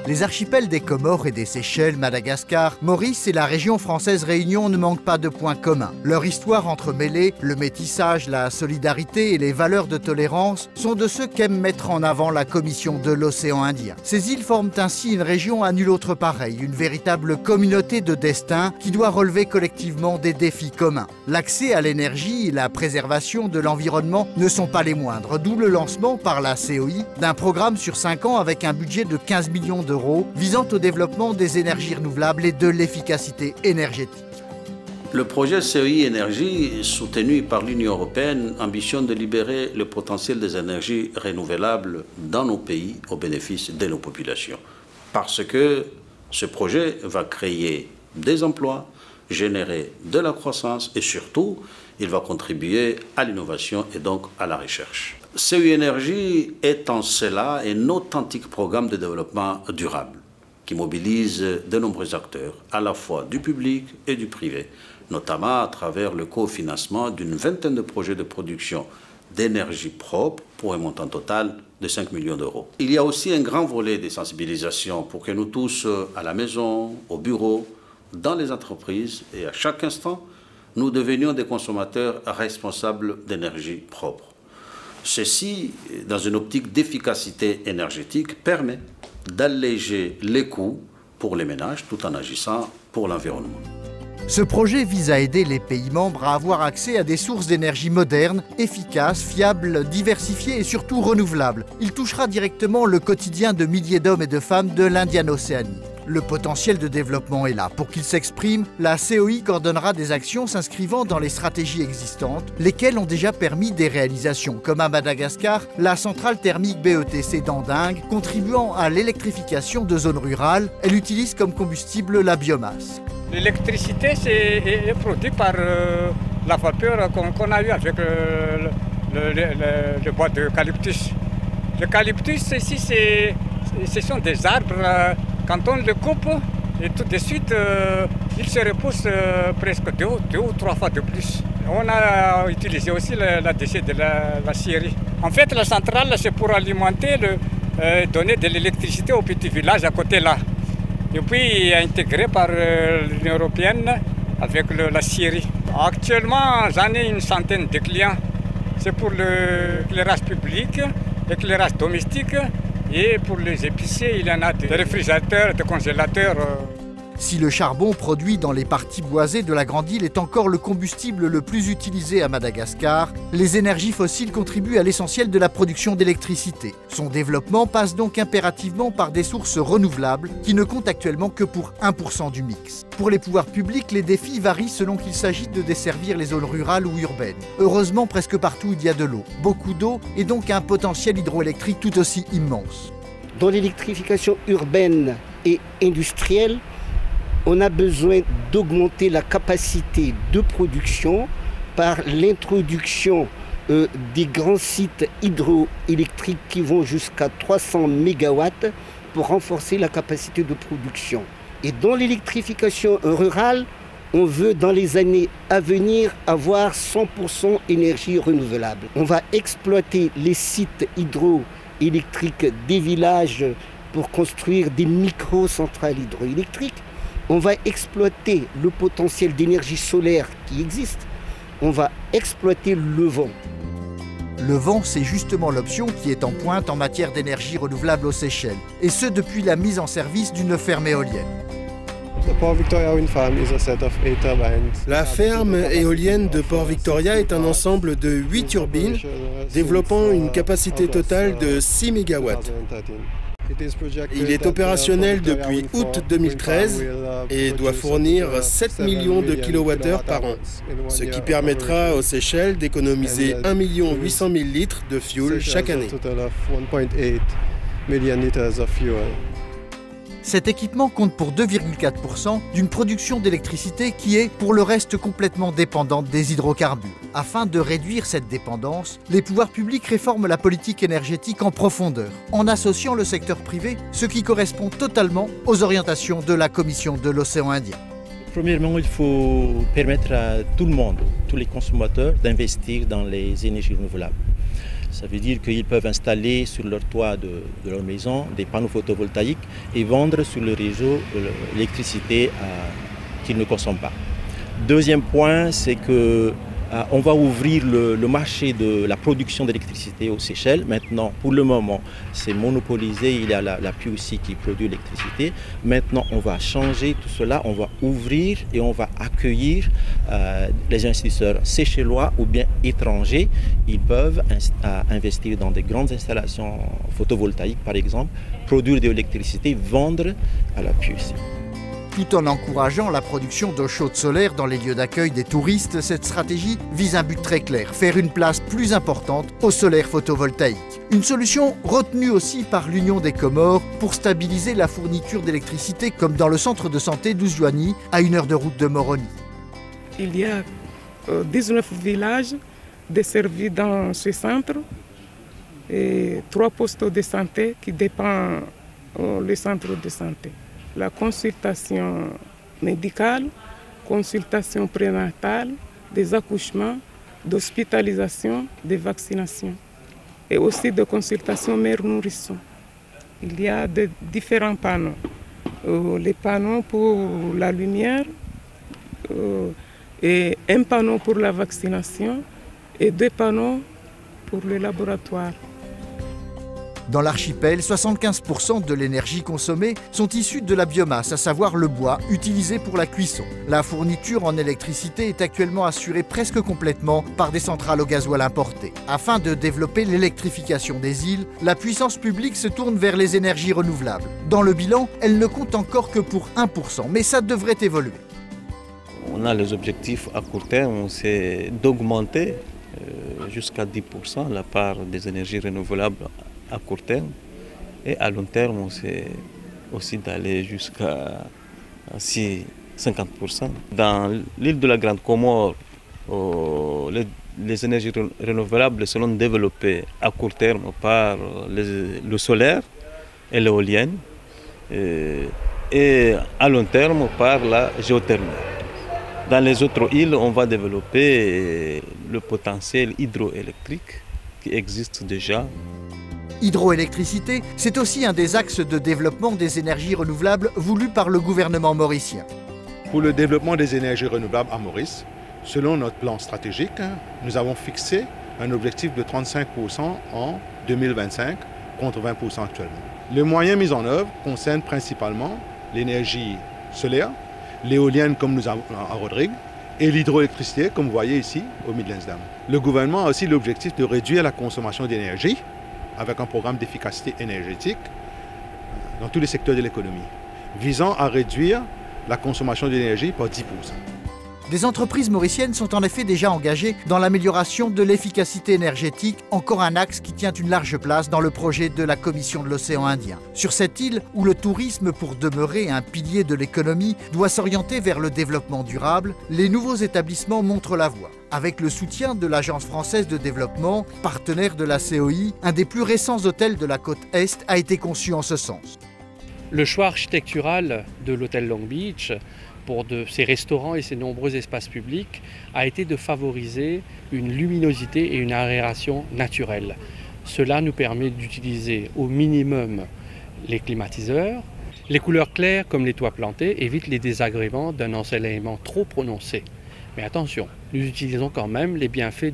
Les archipels des Comores et des Seychelles, Madagascar, Maurice et la région française Réunion ne manquent pas de points communs. Leur histoire entremêlée, le métissage, la solidarité et les valeurs de tolérance sont de ceux qu'aime mettre en avant la Commission de l'océan Indien. Ces îles forment ainsi une région à nulle autre pareille, une véritable communauté de destin qui doit relever collectivement des défis communs. L'accès à l'énergie et la préservation de l'environnement ne sont pas les moindres, d'où le lancement par la COI d'un programme sur 5 ans avec un budget de 15 millions d'euros visant au développement des énergies renouvelables et de l'efficacité énergétique. Le projet COI Énergie, soutenu par l'Union européenne, ambitionne de libérer le potentiel des énergies renouvelables dans nos pays au bénéfice de nos populations. Parce que ce projet va créer des emplois, générer de la croissance et surtout, il va contribuer à l'innovation et donc à la recherche. COI Énergie est en cela un authentique programme de développement durable qui mobilise de nombreux acteurs, à la fois du public et du privé, notamment à travers le cofinancement d'une vingtaine de projets de production d'énergie propre pour un montant total de 5 millions d'euros. Il y a aussi un grand volet de sensibilisation pour que nous tous, à la maison, au bureau, dans les entreprises et à chaque instant, nous devenions des consommateurs responsables d'énergie propre. Ceci, dans une optique d'efficacité énergétique, permet d'alléger les coûts pour les ménages tout en agissant pour l'environnement. Ce projet vise à aider les pays membres à avoir accès à des sources d'énergie modernes, efficaces, fiables, diversifiées et surtout renouvelables. Il touchera directement le quotidien de milliers d'hommes et de femmes de l'Indienne Océanie. Le potentiel de développement est là. Pour qu'il s'exprime, la COI coordonnera des actions s'inscrivant dans les stratégies existantes, lesquelles ont déjà permis des réalisations, comme à Madagascar, la centrale thermique BETC d'Anding, contribuant à l'électrification de zones rurales. Elle utilise comme combustible la biomasse. L'électricité est produite par la vapeur qu'on a eue avec le bois d'eucalyptus. L'eucalyptus, ici, ce sont des arbres. Quand on le coupe, et tout de suite, il se repousse presque deux ou trois fois de plus. On a utilisé aussi la déchet de la scierie. En fait, la centrale, c'est pour alimenter, donner de l'électricité aux petits villages à côté là. Et puis intégré par l'Union européenne avec la scierie. Actuellement, j'en ai une centaine de clients. C'est pour l'éclairage public, l'éclairage domestique. Et pour les épiciers, il y en a des réfrigérateurs, des congélateurs. Si le charbon produit dans les parties boisées de la Grande Île est encore le combustible le plus utilisé à Madagascar, les énergies fossiles contribuent à l'essentiel de la production d'électricité. Son développement passe donc impérativement par des sources renouvelables qui ne comptent actuellement que pour 1% du mix. Pour les pouvoirs publics, les défis varient selon qu'il s'agit de desservir les zones rurales ou urbaines. Heureusement, presque partout il y a de l'eau. Beaucoup d'eau et donc un potentiel hydroélectrique tout aussi immense. Dans l'électrification urbaine et industrielle, on a besoin d'augmenter la capacité de production par l'introduction des grands sites hydroélectriques qui vont jusqu'à 300 MW pour renforcer la capacité de production. Et dans l'électrification rurale, on veut dans les années à venir avoir 100% énergie renouvelable. On va exploiter les sites hydroélectriques des villages pour construire des micro-centrales hydroélectriques. On va exploiter le potentiel d'énergie solaire qui existe. On va exploiter le vent. Le vent, c'est justement l'option qui est en pointe en matière d'énergie renouvelable aux Seychelles. Et ce, depuis la mise en service d'une ferme éolienne. La ferme éolienne de Port Victoria est un ensemble de 8 turbines développant une capacité totale de 6 MW. Il est opérationnel depuis août 2013 et doit fournir 7 millions de kWh par an, ce qui permettra aux Seychelles d'économiser 1 800 000 litres de fuel chaque année. Cet équipement compte pour 2,4% d'une production d'électricité qui est, pour le reste, complètement dépendante des hydrocarbures. Afin de réduire cette dépendance, les pouvoirs publics réforment la politique énergétique en profondeur, en associant le secteur privé, ce qui correspond totalement aux orientations de la Commission de l'océan Indien. Premièrement, il faut permettre à tout le monde, tous les consommateurs, d'investir dans les énergies renouvelables. Ça veut dire qu'ils peuvent installer sur leur toit de leur maison des panneaux photovoltaïques et vendre sur le réseau l'électricité qu'ils ne consomment pas. Deuxième point, c'est que on va ouvrir le marché de la production d'électricité aux Seychelles. Maintenant, pour le moment, c'est monopolisé. Il y a la PUC qui produit l'électricité. Maintenant, on va changer tout cela. On va ouvrir et on va accueillir les investisseurs seychellois ou bien étrangers. Ils peuvent investir dans des grandes installations photovoltaïques, par exemple, produire de l'électricité, vendre à la PUC. Tout en encourageant la production d'eau chaude solaire dans les lieux d'accueil des touristes, cette stratégie vise un but très clair, faire une place plus importante au solaire photovoltaïque. Une solution retenue aussi par l'Union des Comores pour stabiliser la fourniture d'électricité, comme dans le centre de santé d'Ouzouani, à 1 heure de route de Moroni. Il y a 19 villages desservis dans ce centre et 3 postes de santé qui dépendent du centre de santé. La consultation médicale, consultation prénatale, des accouchements, d'hospitalisation, des vaccinations et aussi de consultation mère-nourrisson. Il y a différents panneaux. Les panneaux pour la lumière et un panneau pour la vaccination et 2 panneaux pour le laboratoire. Dans l'archipel, 75% de l'énergie consommée sont issues de la biomasse, à savoir le bois utilisé pour la cuisson. La fourniture en électricité est actuellement assurée presque complètement par des centrales au gasoil importées. Afin de développer l'électrification des îles, la puissance publique se tourne vers les énergies renouvelables. Dans le bilan, elle ne compte encore que pour 1%, mais ça devrait évoluer. On a les objectifs à court terme, c'est d'augmenter jusqu'à 10% la part des énergies renouvelables à court terme, et à long terme, c'est aussi d'aller jusqu'à 50%. Dans l'île de la Grande Comore, les énergies renouvelables seront développées à court terme par le solaire et l'éolienne, et à long terme par la géothermie. Dans les autres îles, on va développer le potentiel hydroélectrique qui existe déjà. Hydroélectricité, c'est aussi un des axes de développement des énergies renouvelables voulus par le gouvernement mauricien. Pour le développement des énergies renouvelables à Maurice, selon notre plan stratégique, nous avons fixé un objectif de 35% en 2025 contre 20% actuellement. Les moyens mis en œuvre concernent principalement l'énergie solaire, l'éolienne comme nous avons à Rodrigue, et l'hydroélectricité comme vous voyez ici au Midlands Dam. Le gouvernement a aussi l'objectif de réduire la consommation d'énergie avec un programme d'efficacité énergétique dans tous les secteurs de l'économie, visant à réduire la consommation d'énergie par 10%. Des entreprises mauriciennes sont en effet déjà engagées dans l'amélioration de l'efficacité énergétique, encore un axe qui tient une large place dans le projet de la Commission de l'océan Indien. Sur cette île, où le tourisme, pour demeurer un pilier de l'économie, doit s'orienter vers le développement durable, les nouveaux établissements montrent la voie. Avec le soutien de l'Agence française de développement, partenaire de la COI, un des plus récents hôtels de la côte Est a été conçu en ce sens. Le choix architectural de l'hôtel Long Beach pour ses restaurants et ses nombreux espaces publics a été de favoriser une luminosité et une aération naturelle. Cela nous permet d'utiliser au minimum les climatiseurs. Les couleurs claires comme les toits plantés évitent les désagréments d'un ensoleillement trop prononcé. Mais attention, nous utilisons quand même les bienfaits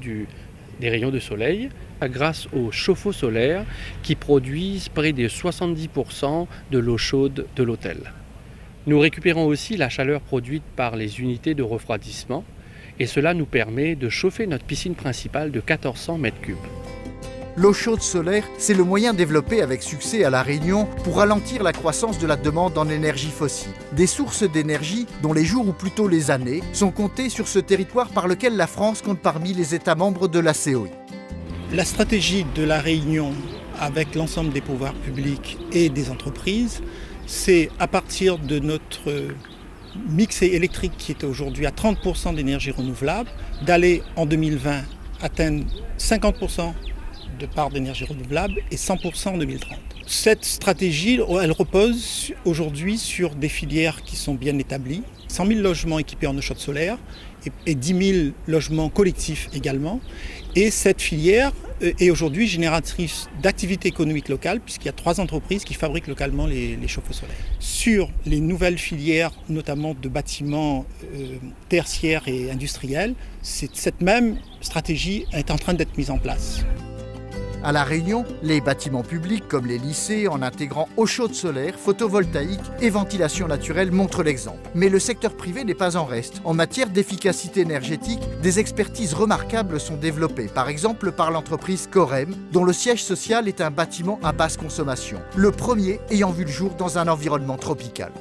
des rayons de soleil grâce aux chauffe-eau solaires qui produisent près de 70% de l'eau chaude de l'hôtel. Nous récupérons aussi la chaleur produite par les unités de refroidissement et cela nous permet de chauffer notre piscine principale de 1400 m3. L'eau chaude solaire, c'est le moyen développé avec succès à La Réunion pour ralentir la croissance de la demande en énergie fossile. Des sources d'énergie dont les jours ou plutôt les années sont comptées sur ce territoire par lequel la France compte parmi les États membres de la COI. La stratégie de La Réunion avec l'ensemble des pouvoirs publics et des entreprises, c'est à partir de notre mix électrique qui est aujourd'hui à 30% d'énergie renouvelable, d'aller en 2020 atteindre 50% de part d'énergie renouvelable et 100% en 2030. Cette stratégie, elle repose aujourd'hui sur des filières qui sont bien établies. 100 000 logements équipés en eau chaude solaire et 10 000 logements collectifs également. Et cette filière est aujourd'hui génératrice d'activités économiques locales puisqu'il y a 3 entreprises qui fabriquent localement les chauffe-eau solaires. Sur les nouvelles filières, notamment de bâtiments tertiaires et industriels, cette même stratégie est en train d'être mise en place. À La Réunion, les bâtiments publics comme les lycées, en intégrant eau chaude solaire, photovoltaïque et ventilation naturelle, montrent l'exemple. Mais le secteur privé n'est pas en reste. En matière d'efficacité énergétique, des expertises remarquables sont développées, par exemple par l'entreprise Corem, dont le siège social est un bâtiment à basse consommation, le premier ayant vu le jour dans un environnement tropical.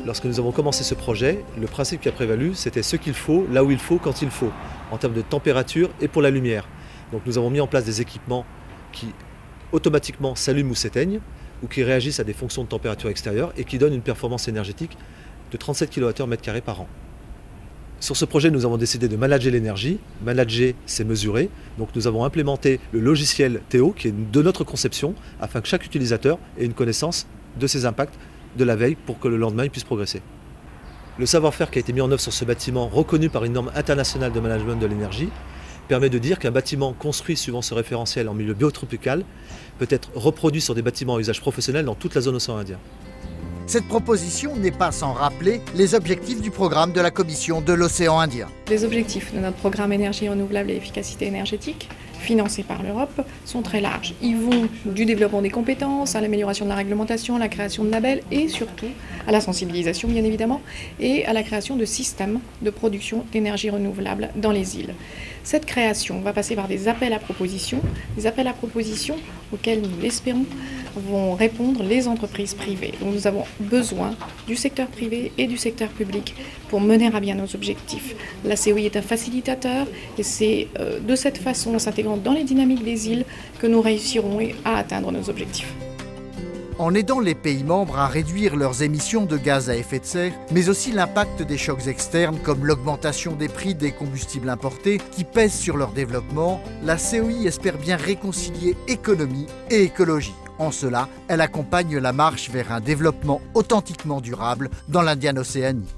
Lorsque nous avons commencé ce projet, le principe qui a prévalu, c'était ce qu'il faut, là où il faut, quand il faut, en termes de température et pour la lumière. Donc nous avons mis en place des équipements qui automatiquement s'allument ou s'éteignent, ou qui réagissent à des fonctions de température extérieure et qui donnent une performance énergétique de 37 kWh par an. Sur ce projet, nous avons décidé de manager l'énergie. Manager, c'est mesurer. Donc nous avons implémenté le logiciel Théo, qui est de notre conception, afin que chaque utilisateur ait une connaissance de ses impacts de la veille pour que le lendemain, il puisse progresser. Le savoir-faire qui a été mis en œuvre sur ce bâtiment, reconnu par une norme internationale de management de l'énergie, permet de dire qu'un bâtiment construit suivant ce référentiel en milieu biotropical peut être reproduit sur des bâtiments à usage professionnel dans toute la zone océan Indien. Cette proposition n'est pas sans rappeler les objectifs du programme de la Commission de l'océan Indien. Les objectifs de notre programme énergie renouvelable et efficacité énergétique, financé par l'Europe, sont très larges. Ils vont du développement des compétences à l'amélioration de la réglementation, à la création de labels et surtout à la sensibilisation bien évidemment et à la création de systèmes de production d'énergie renouvelable dans les îles. Cette création va passer par des appels à propositions auxquels nous l'espérons vont répondre les entreprises privées. Donc nous avons besoin du secteur privé et du secteur public pour mener à bien nos objectifs. La COI est un facilitateur et c'est de cette façon, en s'intégrant dans les dynamiques des îles, que nous réussirons à atteindre nos objectifs. En aidant les pays membres à réduire leurs émissions de gaz à effet de serre, mais aussi l'impact des chocs externes comme l'augmentation des prix des combustibles importés qui pèsent sur leur développement, la COI espère bien réconcilier économie et écologie. En cela, elle accompagne la marche vers un développement authentiquement durable dans l'Indienne Océanie.